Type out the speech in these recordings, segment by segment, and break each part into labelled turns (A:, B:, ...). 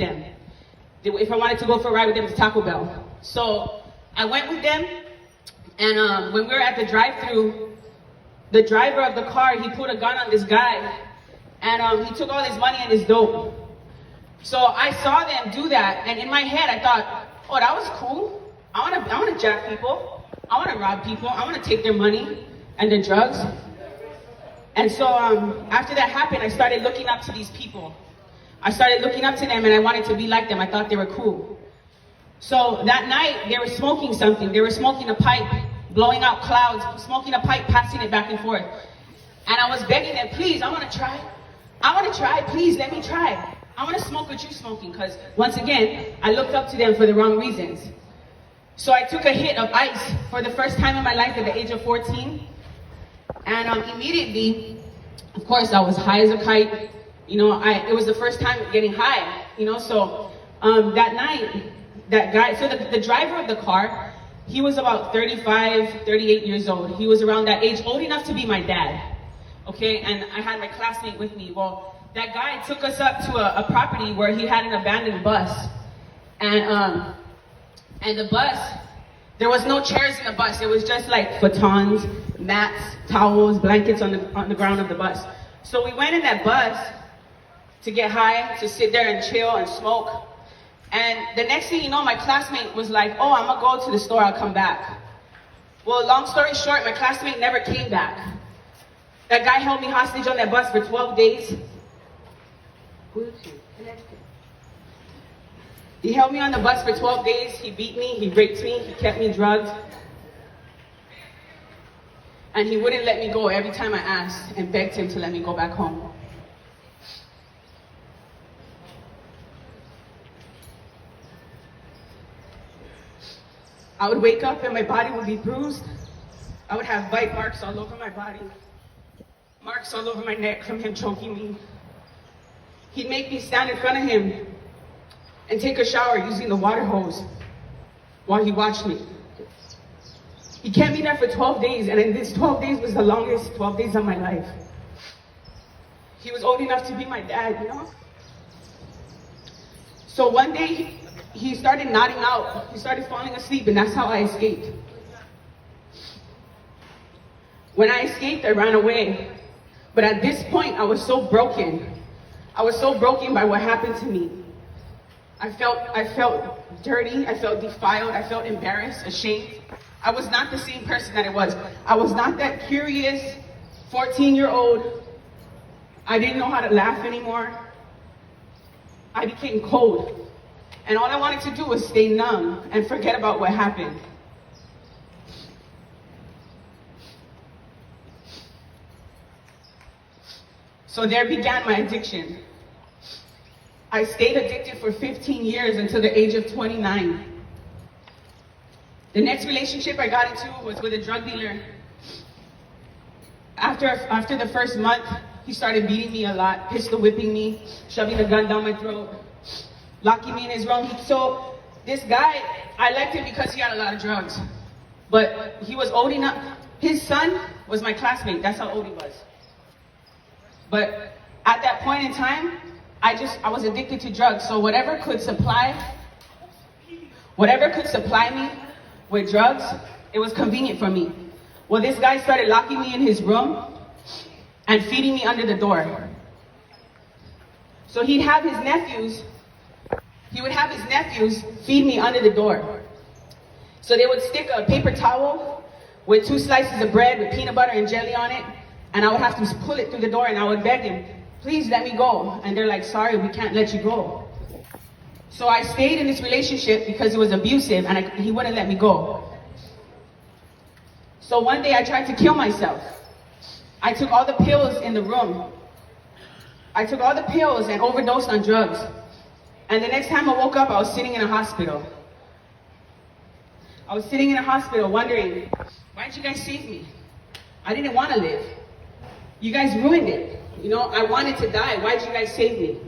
A: them. If I wanted to go for a ride with them to Taco Bell. So I went with them, and when we were at the drive-thru, the driver of the car, he put a gun on this guy, and he took all his money and his dope. So I saw them do that, and in my head I thought, oh, that was cool. I wanna jack people. I wanna rob people. I wanna take their money and their drugs. And so after that happened, I started looking up to these people. I started looking up to them, and I wanted to be like them. I thought they were cool. So that night, they were smoking something. They were smoking a pipe, blowing out clouds, smoking a pipe, passing it back and forth. And I was begging them, please, I wanna try. I wanna try, please, let me try. I wanna smoke what you're smoking, because once again, I looked up to them for the wrong reasons. So I took a hit of ice for the first time in my life at the age of 14. And immediately, of course, I was high as a kite. You know, it was the first time getting high, you know, so that night, that guy, so the driver of the car, he was about 35, 38 years old. He was around that age, old enough to be my dad, okay? And I had my classmate with me. Well, that guy took us up to a property where he had an abandoned bus. And the bus, there was no chairs in the bus. It was just like futons, mats, towels, blankets on the ground of the bus. So we went in that bus to get high, to sit there and chill and smoke. And the next thing you know, my classmate was like, oh, I'm gonna go to the store, I'll come back. Well, long story short, my classmate never came back. That guy held me hostage on that bus for 12 days. He held me on the bus for 12 days, he beat me, he raped me, he kept me drugged. And he wouldn't let me go every time I asked and begged him to let me go back home. I would wake up and my body would be bruised. I would have bite marks all over my body, marks all over my neck from him choking me. He'd make me stand in front of him and take a shower using the water hose while he watched me. He kept me there for 12 days, and in this 12 days was the longest 12 days of my life. He was old enough to be my dad, you know? So one day, he started nodding out. He started falling asleep, and that's how I escaped. When I escaped, I ran away. But at this point, I was so broken. I was so broken by what happened to me. I felt dirty, I felt defiled, I felt embarrassed, ashamed. I was not the same person that I was. I was not that curious 14-year-old. I didn't know how to laugh anymore. I became cold. And all I wanted to do was stay numb and forget about what happened. So there began my addiction. I stayed addicted for 15 years until the age of 29. The next relationship I got into was with a drug dealer. After the first month, he started beating me a lot, pistol whipping me, shoving a gun down my throat, locking me in his room. So this guy, I liked him because he had a lot of drugs. But he was old enough. His son was my classmate. That's how old he was. But at that point in time, I was addicted to drugs. So whatever could supply me with drugs, it was convenient for me. Well, this guy started locking me in his room and feeding me under the door. So he would have his nephews feed me under the door. So they would stick a paper towel with 2 slices of bread with peanut butter and jelly on it, and I would have to pull it through the door, and I would beg him, please let me go. And they're like, sorry, we can't let you go. So I stayed in this relationship because it was abusive, and he wouldn't let me go. So one day I tried to kill myself. I took all the pills in the room. I took all the pills and overdosed on drugs. And the next time I woke up, I was sitting in a hospital. I was sitting in a hospital wondering, why didn't you guys save me? I didn't want to live. You guys ruined it. You know, I wanted to die. Why did you guys save me?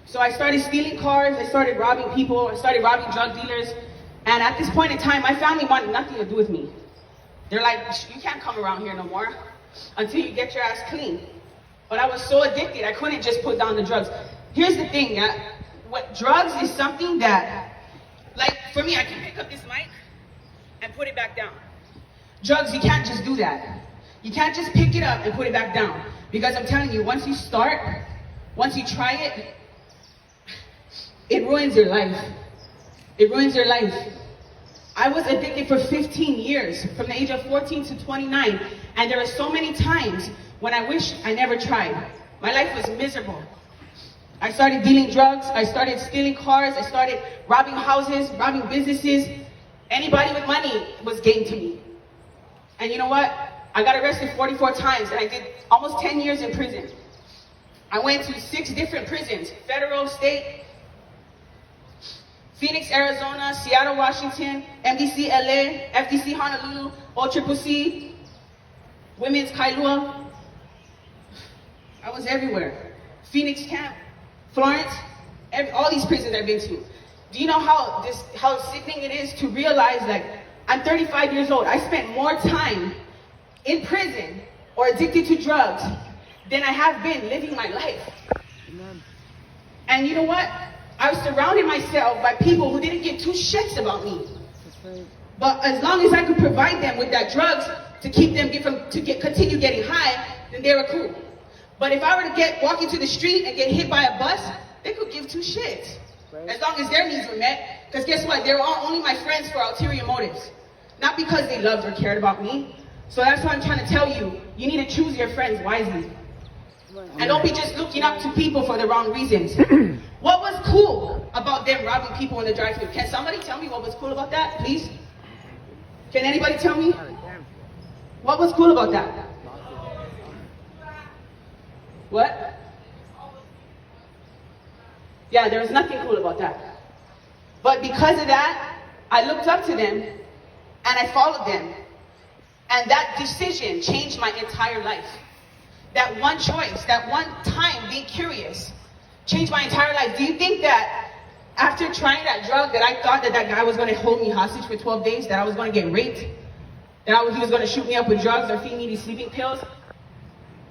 A: So I started stealing cars, I started robbing people, I started robbing drug dealers. And at this point in time, my family wanted nothing to do with me. They're like, you can't come around here no more until you get your ass clean. But I was so addicted, I couldn't just put down the drugs. Here's the thing, what drugs is something that, like for me, I can pick up this mic and put it back down. Drugs, you can't just do that. You can't just pick it up and put it back down. Because I'm telling you, once you start, once you try it, it ruins your life. It ruins your life. I was addicted for 15 years, from the age of 14 to 29, and there are so many times when I wish I never tried. My life was miserable. I started dealing drugs, I started stealing cars, I started robbing houses, robbing businesses. Anybody with money was game to me. And you know what? I got arrested 44 times, and I did almost 10 years in prison. I went to 6 different prisons, federal, state, Phoenix, Arizona, Seattle, Washington, MDC, LA, FDC, Honolulu, OCCC, Women's Kailua. I was everywhere. Phoenix Camp, Florence, all these prisons I've been to. Do you know how sickening it is to realize that I'm 35 years old. I spent more time in prison or addicted to drugs than I have been living my life. Amen. And you know what? I surrounded myself by people who didn't give 2 shits about me. Right. But as long as I could provide them with that drugs to keep them continue getting high, then they were cool. But if I were to walk into the street and get hit by a bus, they could give 2 shits. Right. As long as their needs were met. Because guess what? They were only my friends for ulterior motives. Not because they loved or cared about me. So that's what I'm trying to tell you. You need to choose your friends wisely. And don't be just looking up to people for the wrong reasons. What was cool about them robbing people in the drive-thru? Can somebody tell me what was cool about that, please? Can anybody tell me? What was cool about that? What? Yeah, there was nothing cool about that. But because of that, I looked up to them and I followed them. And that decision changed my entire life. That one choice, that one time being curious, changed my entire life. Do you think that after trying that drug that I thought that guy was going to hold me hostage for 12 days, that I was going to get raped, that he was going to shoot me up with drugs or feed me these sleeping pills?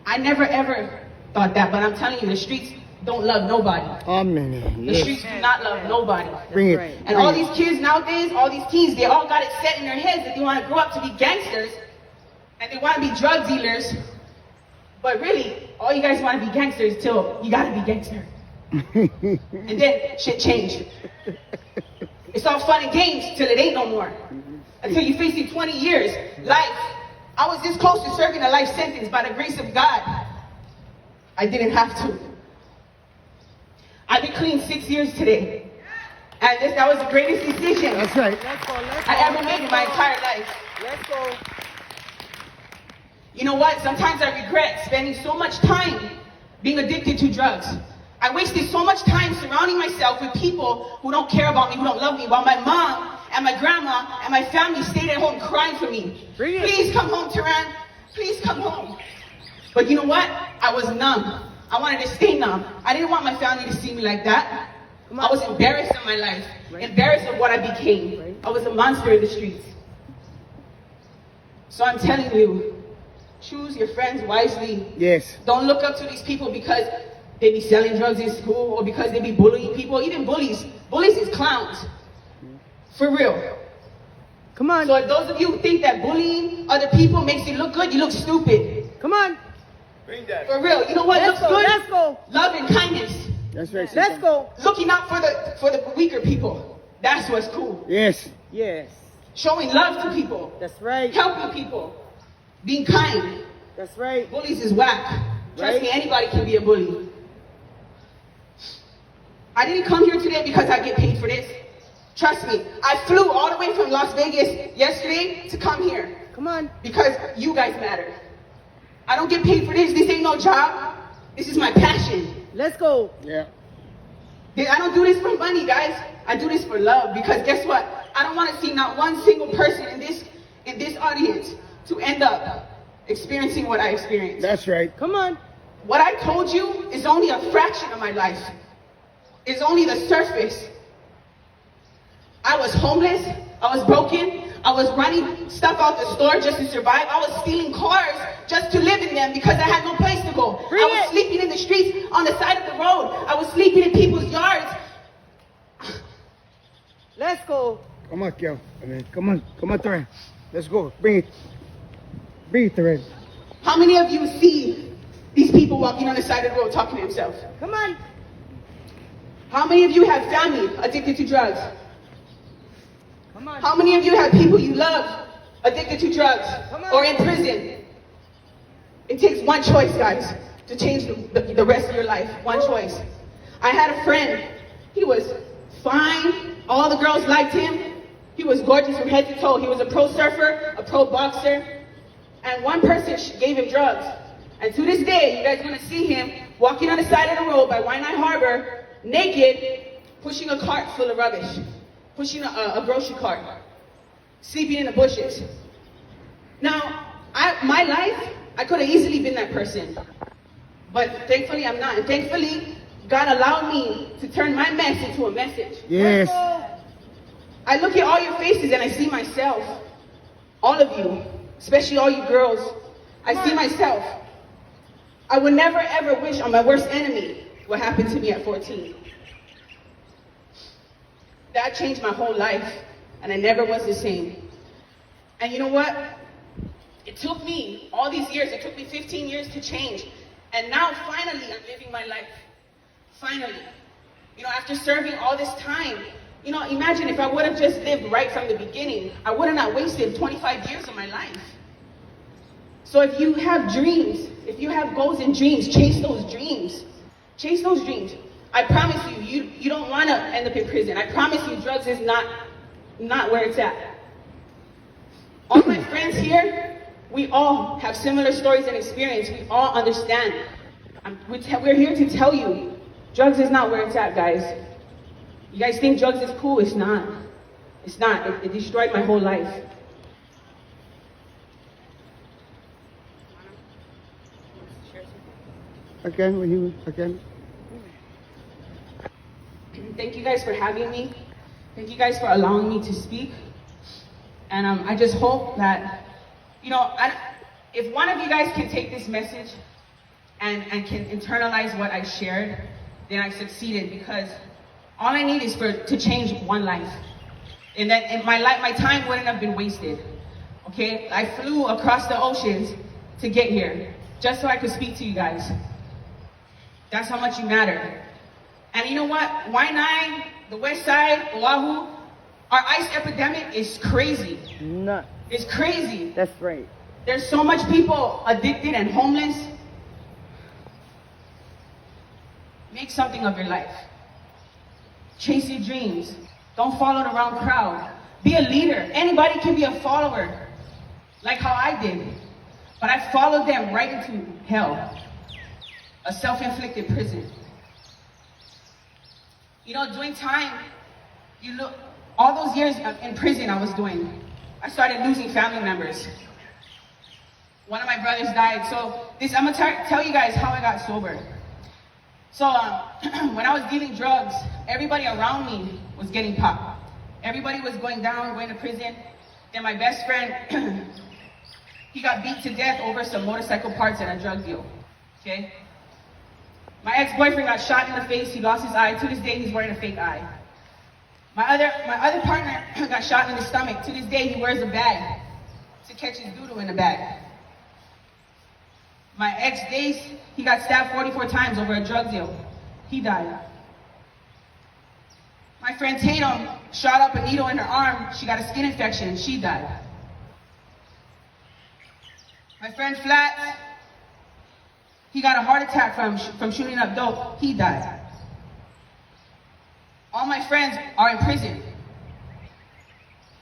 A: I never ever thought that, but I'm telling you, the streets don't love nobody. Amen. The streets do not love nobody.
B: Bring it.
A: And all these kids nowadays, all these teens, they all got it set in their heads that they want to grow up to be gangsters and they want to be drug dealers. But really, all you guys want to be gangsters till you got to be gangster. And then shit changed. It's all fun and games till it ain't no more. Until you face it 20 years. Life. I was this close to serving a life sentence by the grace of God. I didn't have to. I've been clean 6 years today. And that was the greatest decision.
B: That's right.
A: I ever made in my entire life.
B: Let's go.
A: You know what? Sometimes I regret spending so much time being addicted to drugs. I wasted so much time surrounding myself with people who don't care about me, who don't love me, while my mom and my grandma and my family stayed at home crying for me. Please come home, Terann. Please come home. But you know what? I was numb. I wanted to stay numb. I didn't want my family to see me like that. I was embarrassed of my life, embarrassed of what I became. I was a monster in the streets. So I'm telling you, choose your friends wisely.
B: Yes.
A: Don't look up to these people because they be selling drugs in school or because they be bullying people. Even bullies. Bullies is clowns. For real.
B: Come on.
A: So if those of you who think that bullying other people makes you look good, you look stupid.
B: Come on.
C: Bring that.
A: For real. You know what looks good?
B: Let's go.
A: Love and kindness.
B: That's right.
A: Let's go. Looking out for the weaker people. That's what's cool.
B: Yes.
D: Yes.
A: Showing love to people.
D: That's right.
A: Helping people. Being kind.
D: That's right.
A: Bullies is whack. Trust me, anybody can be a bully. I didn't come here today because I get paid for this. Trust me. I flew all the way from Las Vegas yesterday to come here.
D: Come on.
A: Because you guys matter. I don't get paid for this. This ain't no job. This is my passion.
D: Let's go.
B: Yeah.
A: I don't do this for money, guys. I do this for love. Because guess what? I don't want to see not one single person in this audience to end up experiencing what I experienced.
B: That's right.
D: Come on.
A: What I told you is only a fraction of my life. It's only the surface. I was homeless. I was broken. I was running stuff out the store just to survive. I was stealing cars just to live in them because I had no place to go.
B: Bring
A: I was
B: it.
A: sleeping in the streets on the side of the road. I was sleeping in people's yards.
B: Let's go.
C: Come on, Kel. I mean, come on, Terann. Let's go. Bring it. Bring it, Terann.
A: How many of you see these people walking on the side of the road talking to themselves?
B: Come on.
A: How many of you have family addicted to drugs?
B: Come on.
A: How many of you have people you love addicted to drugs
B: Come on.
A: or in prison? It takes one choice, guys, to change the rest of your life. One choice. I had a friend. He was fine. All the girls liked him. He was gorgeous from head to toe. He was a pro surfer, a pro boxer. And one person gave him drugs. And to this day, you guys are going to see him walking on the side of the road by Waianae Harbor, naked, pushing a cart full of rubbish, pushing a grocery cart, sleeping in the bushes. Now, my life, I could have easily been that person. But thankfully, I'm not. And thankfully, God allowed me to turn my mess into a message.
C: Yes.
A: I look at all your faces and I see myself. All of you, especially all you girls. I see myself. I would never ever wish on my worst enemy what happened to me at 14. That changed my whole life, and I never was the same. And you know what? It took me all these years, it took me 15 years to change. And now finally I'm living my life. Finally. You know, after serving all this time, you know, imagine if I would have just lived right from the beginning, I would have not wasted 25 years of my life. So if you have dreams, if you have goals and dreams, chase those dreams. Chase those dreams. I promise you, you don't want to end up in prison. I promise you, drugs is not where it's at. All my friends here, we all have similar stories and experience. We all understand. We're here to tell you, drugs is not where it's at, guys. You guys think drugs is cool? It's not. It's not. It destroyed my whole life.
C: Again.
A: Thank you guys for having me. Thank you guys for allowing me to speak. And I just hope that, you know, if one of you guys can take this message and can internalize what I shared, then I've succeeded, because all I need is to change one life. And that my time wouldn't have been wasted. Okay? I flew across the oceans to get here, just so I could speak to you guys. That's how much you matter. And you know what? Waianae, the west side, Oahu, our ice epidemic is crazy.
B: No.
A: It's crazy.
B: That's right.
A: There's so much people addicted and homeless. Make something of your life. Chase your dreams. Don't follow the wrong crowd. Be a leader. Anybody can be a follower, like how I did. But I followed them right into hell. A self-inflicted prison. You know, doing time, you look, all those years in prison I was doing, I started losing family members. One of my brothers died. So I'm gonna tell you guys how I got sober. So when I was dealing drugs, everybody around me was getting popped. Everybody was going down, going to prison. Then my best friend, he got beat to death over some motorcycle parts and a drug deal. Okay? My ex-boyfriend got shot in the face. He lost his eye. To this day, he's wearing a fake eye. My other partner got shot in the stomach. To this day, he wears a bag to catch his doo-doo in the bag. My ex Dace, he got stabbed 44 times over a drug deal. He died. My friend Tatum shot up a needle in her arm. She got a skin infection. She died. My friend Flats, he got a heart attack from shooting up dope. He died. All my friends are in prison.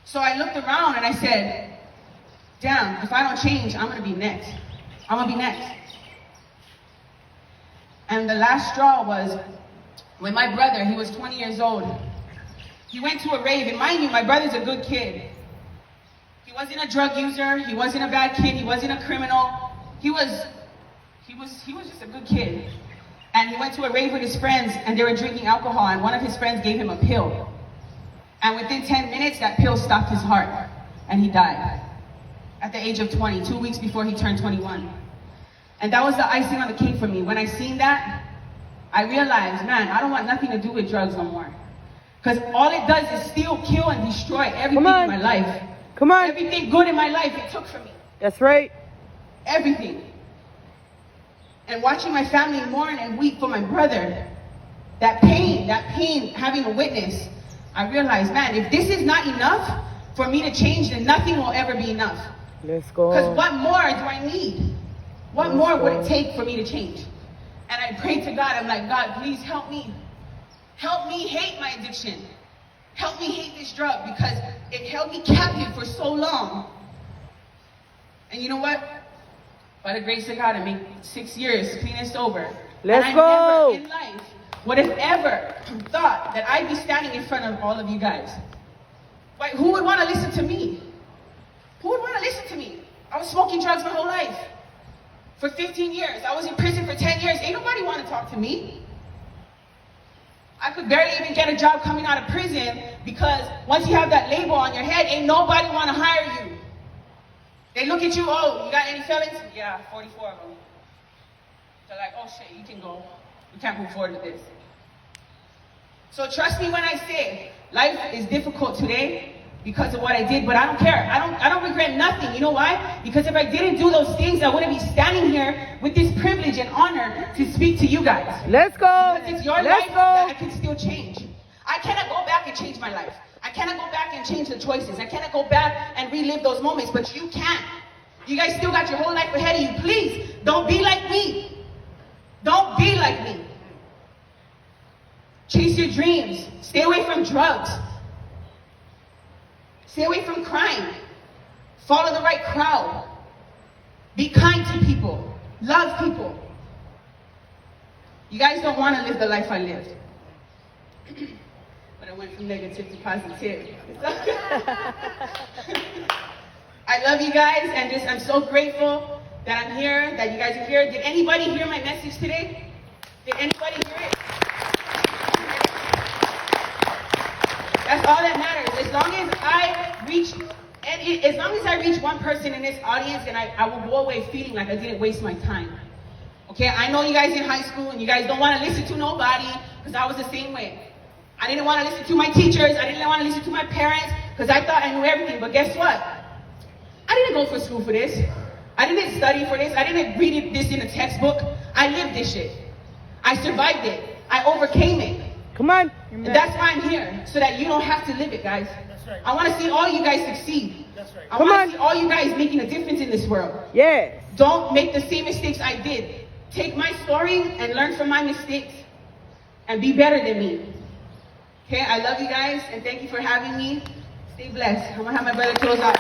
A: So I looked around and I said, damn, if I don't change, I'm gonna be next. I'm gonna be next. And the last straw was when my brother, he was 20 years old, he went to a rave, and mind you, my brother's a good kid. He wasn't a drug user, he wasn't a bad kid, he wasn't a criminal. He was just a good kid. And he went to a rave with his friends, and they were drinking alcohol, and one of his friends gave him a pill. And within 10 minutes, that pill stopped his heart. and he died at the age of 20, 2 weeks before he turned 21. And that was the icing on the cake for me. When I seen that, I realized, man, I don't want nothing to do with drugs no more. Because all it does is steal, kill, and destroy everything in my life.
B: Come on.
A: Everything good in my life, it took from me.
B: That's right.
A: Everything. And watching my family mourn and weep for my brother, that pain, having a witness, I realized, man, if this is not enough for me to change, then nothing will ever be enough.
B: Let's go.
A: Because what more do I need? What more would it take for me to change? And I prayed to God, I'm like, God, please help me. Help me hate my addiction. Help me hate this drug because it held me captive for so long. And you know what? By the grace of God, I mean 6 years clean and sober.
B: Let's
A: and I
B: go.
A: never in life would have ever thought that I'd be standing in front of all of you guys. Like, who would want to listen to me? Who would want to listen to me? I was smoking drugs my whole life. For 15 years. I was in prison for 10 years. Ain't nobody want to talk to me. I could barely even get a job coming out of prison because once you have that label on your head, ain't nobody want to hire you. They look at you, oh, you got any felons? Yeah, 44 of them. They're like, oh shit, you can go. We can't move forward with this. So trust me when I say, life is difficult today because of what I did, but I don't care. I don't regret nothing. You know why? Because if I didn't do those things, I wouldn't be standing here with this privilege and honor to speak to you guys.
B: Let's go.
A: Because it's your life that I can still change. I cannot go back and change my life. I cannot go back and change the choices. I cannot go back and relive those moments, but you can. You guys still got your whole life ahead of you. Please, don't be like me. Don't be like me. Chase your dreams. Stay away from drugs. Stay away from crime. Follow the right crowd. Be kind to people. Love people. You guys don't want to live the life I lived. But I went from negative to positive. I love you guys, and I'm so grateful that I'm here, that you guys are here. Did anybody hear my message today? Did anybody hear it? That's all that matters. As long as I reach one person in this audience, and I will go away feeling like I didn't waste my time. Okay, I know you guys in high school, and you guys don't want to listen to nobody, because I was the same way. I didn't want to listen to my teachers. I didn't want to listen to my parents, because I thought I knew everything. But guess what? I didn't go for school for this. I didn't study for this. I didn't read this in a textbook. I lived this shit. I survived it. I overcame it.
B: Come on.
A: And that's why I'm here, so that you don't have to live it, guys.
D: That's right.
A: I want to see all you guys succeed.
D: That's right.
A: I want to see all you guys making a difference in this world.
B: Yes.
A: Don't make the same mistakes I did. Take my story and learn from my mistakes and be better than me. Okay, I love you guys, and thank you for having me. Stay blessed. I'm going to have my brother close out.